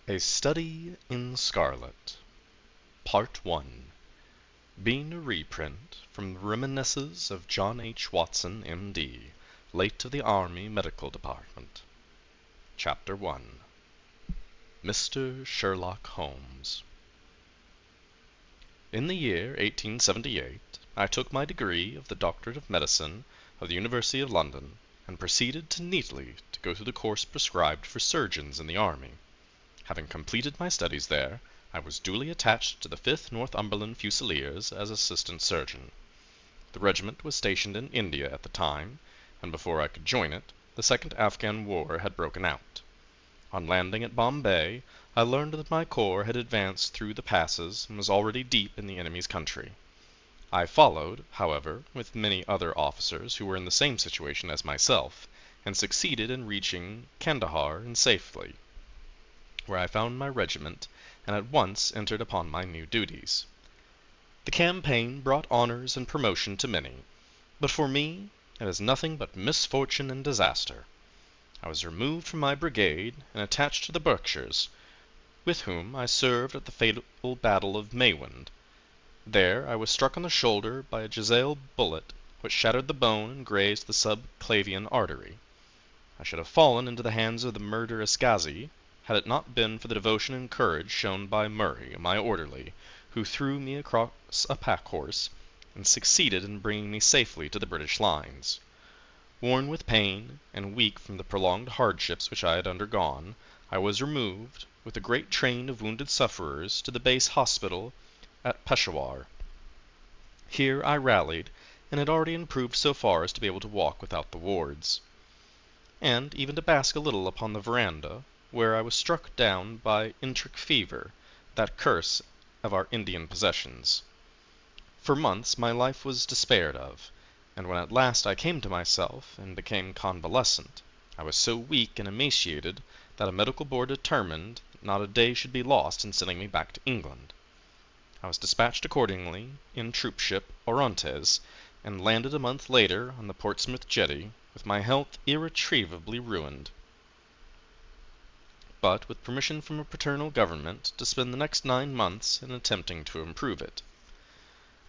A Study in Scarlet Part 1 Being a reprint from the Reminiscences of John H. Watson, M.D., late of the Army Medical Department. Chapter 1 Mr. Sherlock Holmes. In the year 1878, I took my degree of the Doctorate of Medicine of the University of London, and proceeded to Neatley to go through the course prescribed for surgeons in the army. Having completed my studies there, I was duly attached to the 5th Northumberland Fusiliers as assistant surgeon. The regiment was stationed in India at the time, and before I could join it, the Second Afghan War had broken out. On landing at Bombay, I learned that my corps had advanced through the passes and was already deep in the enemy's country. I followed, however, with many other officers who were in the same situation as myself, and succeeded in reaching Kandahar in safety, where I found my regiment, and at once entered upon my new duties. The campaign brought honors and promotion to many, but for me it was nothing but misfortune and disaster. I was removed from my brigade and attached to the Berkshires, with whom I served at the fatal battle of Maiwand. There I was struck on the shoulder by a jezail bullet, which shattered the bone and grazed the subclavian artery. I should have fallen into the hands of the murderous Ghazi, had it not been for the devotion and courage shown by Murray, my orderly, who threw me across a pack-horse, and succeeded in bringing me safely to the British lines. Worn with pain, and weak from the prolonged hardships which I had undergone, I was removed, with a great train of wounded sufferers, to the base hospital at Peshawar. Here I rallied, and had already improved so far as to be able to walk without the wards, and even to bask a little upon the veranda, where I was struck down by enteric fever, that curse of our Indian possessions. For months my life was despaired of, and when at last I came to myself, and became convalescent, I was so weak and emaciated that a medical board determined not a day should be lost in sending me back to England. I was dispatched accordingly in troop ship Orontes, and landed a month later on the Portsmouth jetty, with my health irretrievably ruined, but with permission from a paternal government to spend the next 9 months in attempting to improve it.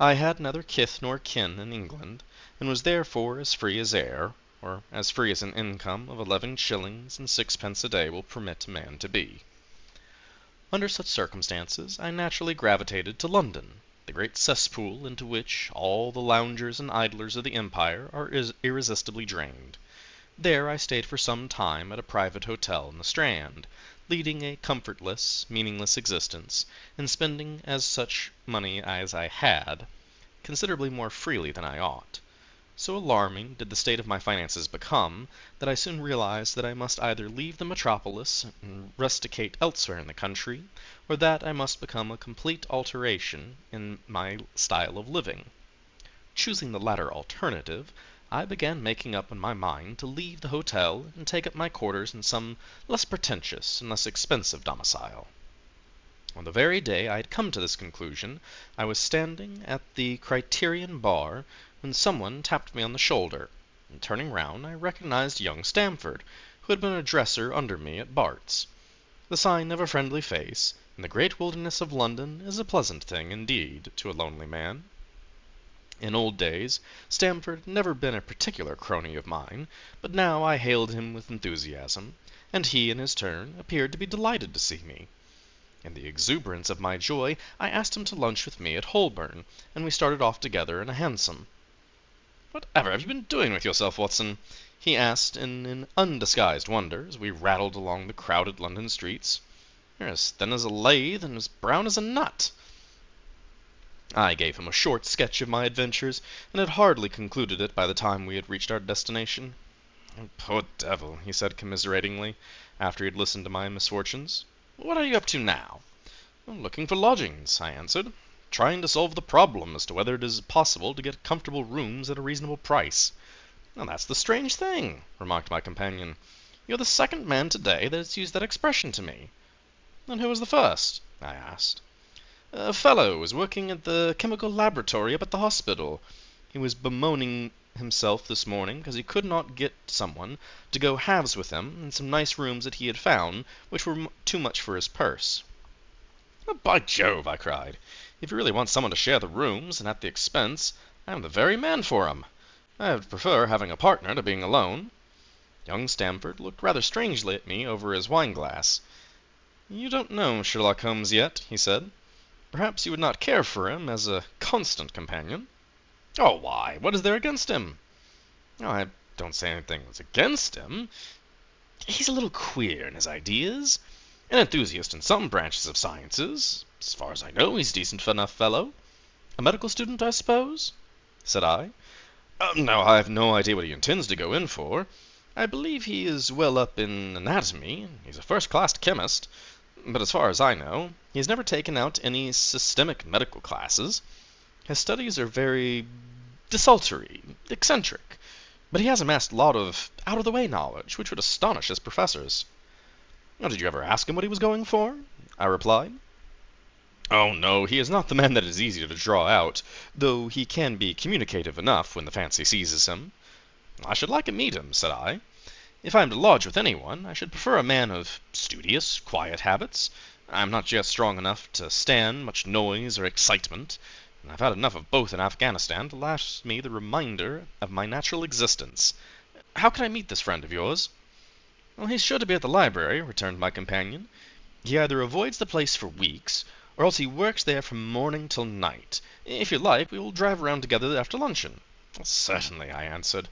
I had neither kith nor kin in England, and was therefore as free as air, or as free as an income of 11 shillings and 6 pence a day will permit a man to be. Under such circumstances I naturally gravitated to London, the great cesspool into which all the loungers and idlers of the empire are irresistibly drained. There I stayed for some time at a private hotel in the Strand, leading a comfortless, meaningless existence, and spending as such money as I had, considerably more freely than I ought. So alarming did the state of my finances become, that I soon realized that I must either leave the metropolis and rusticate elsewhere in the country, or that I must become a complete alteration in my style of living. Choosing the latter alternative, I began making up in my mind to leave the hotel and take up my quarters in some less pretentious and less expensive domicile. On the very day I had come to this conclusion, I was standing at the Criterion bar when someone tapped me on the shoulder, and turning round I recognized young Stamford, who had been a dresser under me at Bart's. The sign of a friendly face, in the great wilderness of London, is a pleasant thing indeed to a lonely man. In old days, Stamford had never been a particular crony of mine, but now I hailed him with enthusiasm, and he, in his turn, appeared to be delighted to see me. In the exuberance of my joy, I asked him to lunch with me at Holborn, and we started off together in a hansom. "Whatever have you been doing with yourself, Watson?" he asked in undisguised wonder, as we rattled along the crowded London streets. "You're as thin as a lath, and as brown as a nut." I gave him a short sketch of my adventures, and had hardly concluded it by the time we had reached our destination. "Poor devil," he said commiseratingly, after he had listened to my misfortunes. "What are you up to now?" "Looking for lodgings," I answered. "Trying to solve the problem as to whether it is possible to get comfortable rooms at a reasonable price." "That's the strange thing," remarked my companion. "You're the second man today that has used that expression to me." "And who was the first?" I asked. "A fellow was working at the chemical laboratory up at the hospital. He was bemoaning himself this morning because he could not get someone to go halves with him in some nice rooms that he had found, which were too much for his purse. "Oh, by Jove!" I cried. "If you really want someone to share the rooms, and at the expense, I am the very man for him. I would prefer having a partner to being alone." Young Stamford looked rather strangely at me over his wine-glass. "You don't know Sherlock Holmes yet," he said. "Perhaps you would not care for him as a constant companion." "Oh, why? What is there against him?" "Oh, I don't say anything was against him. He's a little queer in his ideas. An enthusiast in some branches of sciences. As far as I know, he's a decent enough fellow." "A medical student, I suppose?" said I. "No, I have no idea what he intends to go in for. I believe he is well up in anatomy. He's a first-class chemist. But as far as I know, he has never taken out any systemic medical classes. His studies are very desultory, eccentric, but he has amassed a lot of out-of-the-way knowledge, which would astonish his professors." "Oh, did you ever ask him what he was going for?" I replied. "Oh, no, he is not the man that is easy to draw out, though he can be communicative enough when the fancy seizes him." "I should like to meet him," said I. "If I am to lodge with anyone, I should prefer a man of studious, quiet habits. I am not yet strong enough to stand much noise or excitement, and I've had enough of both in Afghanistan to last me the remainder of my natural existence. How can I meet this friend of yours?" "Well, he's sure to be at the library," returned my companion. "He either avoids the place for weeks, or else he works there from morning till night. If you like, we will drive around together after luncheon." "Certainly," I answered,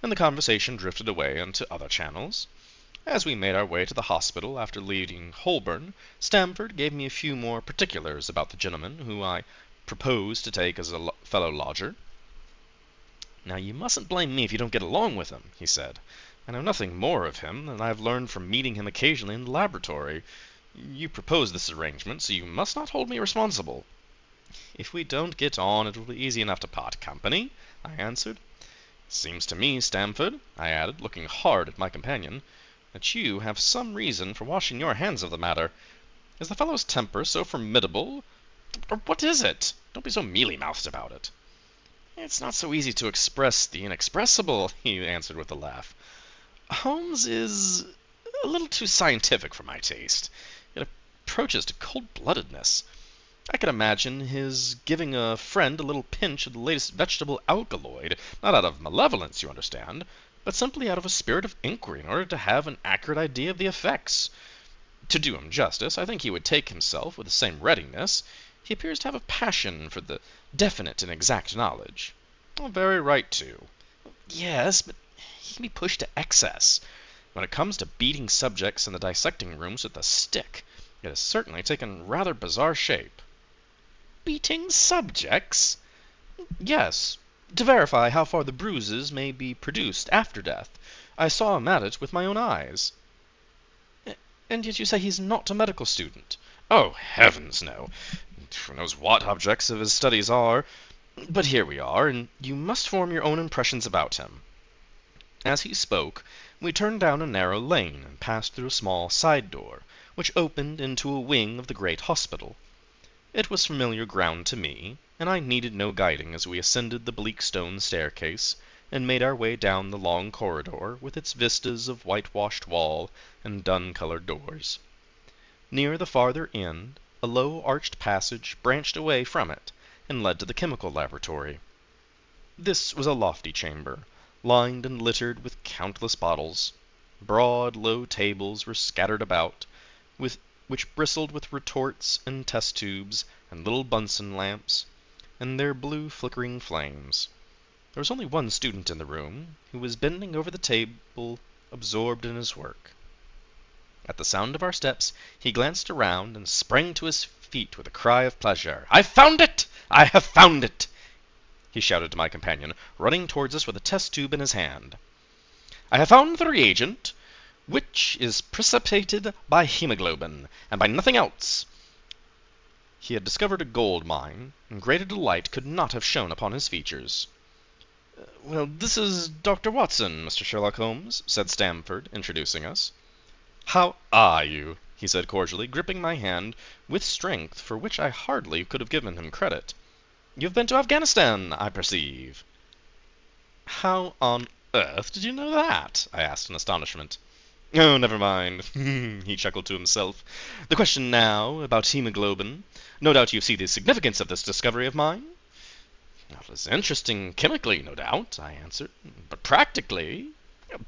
and the conversation drifted away into other channels. As we made our way to the hospital after leaving Holborn, Stamford gave me a few more particulars about the gentleman who I proposed to take as a fellow lodger. "Now, you mustn't blame me if you don't get along with him," he said. "I know nothing more of him than I have learned from meeting him occasionally in the laboratory. You proposed this arrangement, so you must not hold me responsible." "If we don't get on, it will be easy enough to part company," I answered. "Seems to me, Stamford," I added, looking hard at my companion, "that you have some reason for washing your hands of the matter. Is the fellow's temper so formidable, or what is it? Don't be so mealy-mouthed about it." "It's not so easy to express the inexpressible," he answered with a laugh. "Holmes is a little too scientific for my taste. It approaches to cold-bloodedness. I can imagine his giving a friend a little pinch of the latest vegetable alkaloid, not out of malevolence, you understand, but simply out of a spirit of inquiry in order to have an accurate idea of the effects. To do him justice, I think he would take himself with the same readiness. He appears to have a passion for the definite and exact knowledge." "Very right, too." "Yes, but he can be pushed to excess. When it comes to beating subjects in the dissecting rooms with a stick, it has certainly taken rather bizarre shape." "Beating subjects?" "Yes, to verify how far the bruises may be produced after death. I saw him at it with my own eyes." "And yet you say he's not a medical student?" "Oh, heavens, no! Who knows what objects of his studies are? But here we are, and you must form your own impressions about him." As he spoke, we turned down a narrow lane and passed through a small side door, which opened into a wing of the great hospital. It was familiar ground to me, and I needed no guiding as we ascended the bleak stone staircase, and made our way down the long corridor with its vistas of whitewashed wall and dun-colored doors. Near the farther end, a low arched passage branched away from it, and led to the chemical laboratory. This was a lofty chamber, lined and littered with countless bottles. Broad, low tables were scattered about, which bristled with retorts and test tubes and little Bunsen lamps, and their blue flickering flames. There was only one student in the room, who was bending over the table, absorbed in his work. At the sound of our steps, he glanced around and sprang to his feet with a cry of pleasure. "I've found it! I have found it!" he shouted to my companion, running towards us with a test tube in his hand. "I have found the reagent, which is precipitated by hemoglobin, and by nothing else." He had discovered a gold mine, and greater delight could not have shone upon his features. "Well, this is Dr. Watson, Mr. Sherlock Holmes," said Stamford, introducing us. "How are you?" he said cordially, gripping my hand with strength for which I hardly could have given him credit. "You've been to Afghanistan, I perceive." How on earth did you know that? I asked in astonishment. Oh, never mind. He chuckled to himself. The question now about hemoglobin. No doubt you see the significance of this discovery of mine? It was interesting chemically, no doubt, I answered. But practically?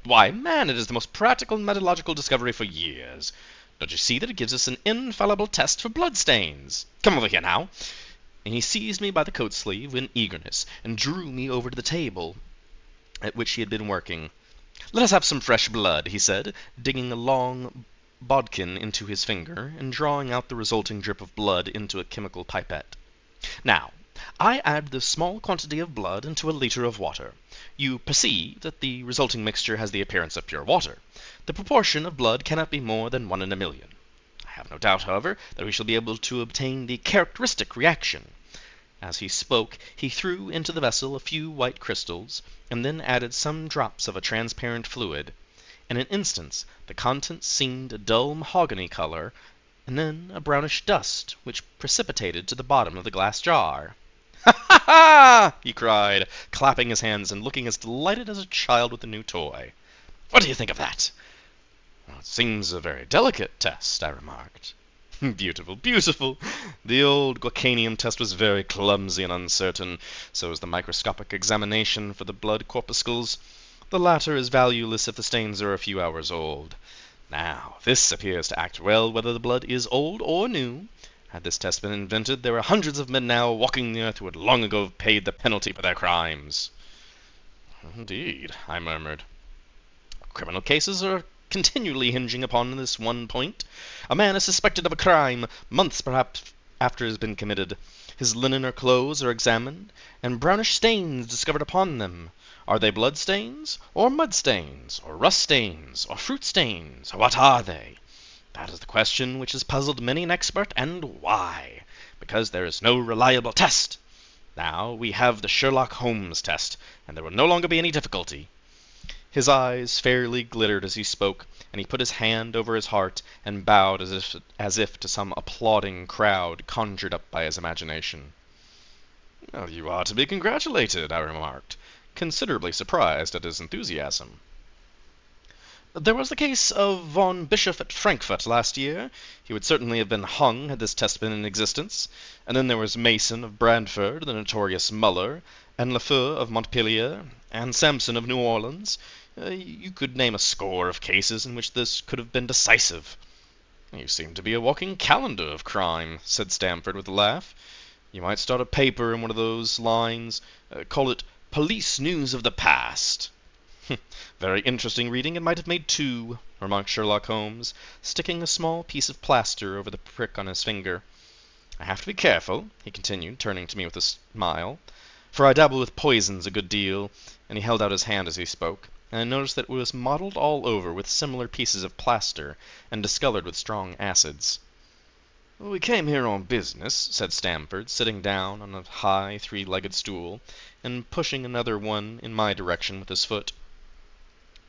Why, man, it is the most practical metallurgical discovery for years. Don't you see that it gives us an infallible test for blood stains? Come over here now. And he seized me by the coat sleeve in eagerness and drew me over to the table at which he had been working. Let us have some fresh blood, he said, digging a long bodkin into his finger and drawing out the resulting drip of blood into a chemical pipette. Now, I add this small quantity of blood into a liter of water. You perceive that the resulting mixture has the appearance of pure water. The proportion of blood cannot be more than 1 in a million. I have no doubt, however, that we shall be able to obtain the characteristic reaction. As he spoke, he threw into the vessel a few white crystals, and then added some drops of a transparent fluid. In an instant the contents seemed a dull mahogany color, and then a brownish dust, which precipitated to the bottom of the glass jar. "Ha ha ha!" he cried, clapping his hands and looking as delighted as a child with a new toy. "What do you think of that?" "It seems a very delicate test," I remarked. "Beautiful, beautiful! The old Guacanium test was very clumsy and uncertain. So is the microscopic examination for the blood corpuscles. The latter is valueless if the stains are a few hours old. Now, this appears to act well whether the blood is old or new. Had this test been invented, there are hundreds of men now walking the earth who would long ago have paid the penalty for their crimes." "Indeed," I murmured. "Criminal cases are continually hinging upon this one point. A man is suspected of a crime, months perhaps after it has been committed. His linen or clothes are examined, and brownish stains discovered upon them. Are they blood stains, or mud stains, or rust stains, or fruit stains, or what are they? That is the question which has puzzled many an expert, and why? Because there is no reliable test. Now we have the Sherlock Holmes test, and there will no longer be any difficulty." His eyes fairly glittered as he spoke, and he put his hand over his heart and bowed as if to some applauding crowd conjured up by his imagination. "Well, you are to be congratulated," I remarked, considerably surprised at his enthusiasm. "There was the case of von Bischoff at Frankfurt last year. He would certainly have been hung had this test been in existence. And then there was Mason of Bradford, the notorious Muller, and Lafeu of Montpellier, and Sampson of New Orleans. You could name a score of cases in which this could have been decisive." "You seem to be a walking calendar of crime," said Stamford with a laugh. "You might start a paper in one of those lines. Call it Police News of the Past." "Very interesting reading, and might have made 2, remarked Sherlock Holmes, sticking a small piece of plaster over the prick on his finger. "I have to be careful," he continued, turning to me with a smile, "for I dabble with poisons a good deal," and he held out his hand as he spoke, and I noticed that it was mottled all over with similar pieces of plaster, and discolored with strong acids. "We came here on business," said Stamford, sitting down on a high 3-legged stool, and pushing another one in my direction with his foot.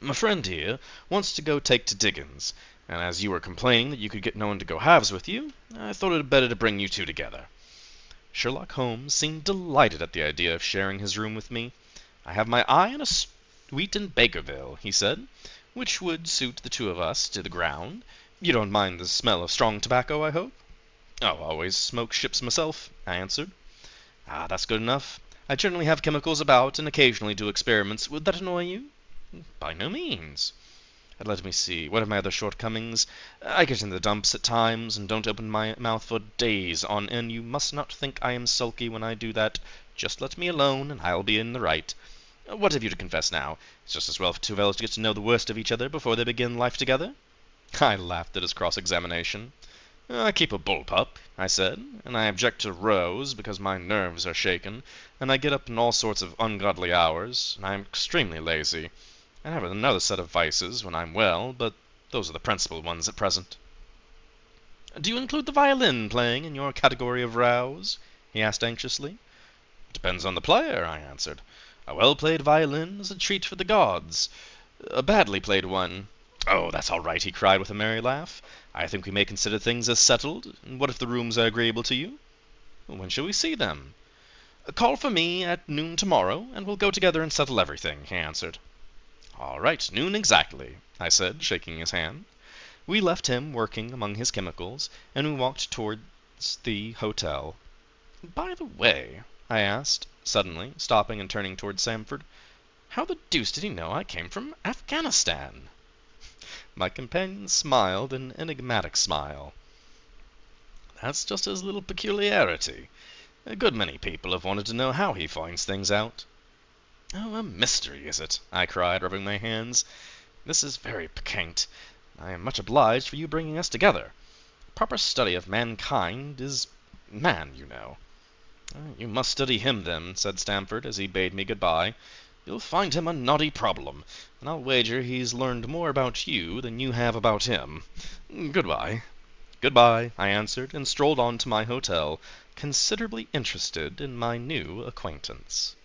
"My friend here wants to go take to Dickens, and as you were complaining that you could get no one to go halves with you, I thought it better to bring you two together." Sherlock Holmes seemed delighted at the idea of sharing his room with me. "I have my eye on a suite in Bakerville," he said, "which would suit the two of us to the ground. You don't mind the smell of strong tobacco, I hope?" "Oh, always smoke ships myself," I answered. "Ah, that's good enough. I generally have chemicals about, and occasionally do experiments. Would that annoy you?" "By no means." "Let me see. What are my other shortcomings? I get in the dumps at times, and don't open my mouth for days on end. You must not think I am sulky when I do that. Just let me alone, and I'll be in the right. What have you to confess now? It's just as well for two fellows to get to know the worst of each other before they begin life together." I laughed at his cross-examination. "I keep a bullpup," I said, "and I object to rows because my nerves are shaken, and I get up in all sorts of ungodly hours, and I am extremely lazy. I have another set of vices when I'm well, but those are the principal ones at present." "Do you include the violin playing in your category of rows?" he asked anxiously. "It depends on the player," I answered. "A well-played violin is a treat for the gods. A badly played one—" "Oh, that's all right," he cried with a merry laugh. "I think we may consider things as settled. What if the rooms are agreeable to you?" "When shall we see them?" "Call for me at noon tomorrow, and we'll go together and settle everything," he answered. "All right, noon exactly," I said, shaking his hand. We left him working among his chemicals, and we walked towards the hotel. "By the way," I asked, suddenly, stopping and turning towards Stamford, "how the deuce did he know I came from Afghanistan?" My companion smiled an enigmatic smile. "That's just his little peculiarity. A good many people have wanted to know how he finds things out." "Oh, a mystery, is it?" I cried, rubbing my hands. "This is very piquant. I am much obliged for you bringing us together. A proper study of mankind is man, you know." "You must study him, then," said Stamford, as he bade me good-bye. "You'll find him a knotty problem, and I'll wager he's learned more about you than you have about him. Good-bye." "Good-bye," I answered, and strolled on to my hotel, considerably interested in my new acquaintance.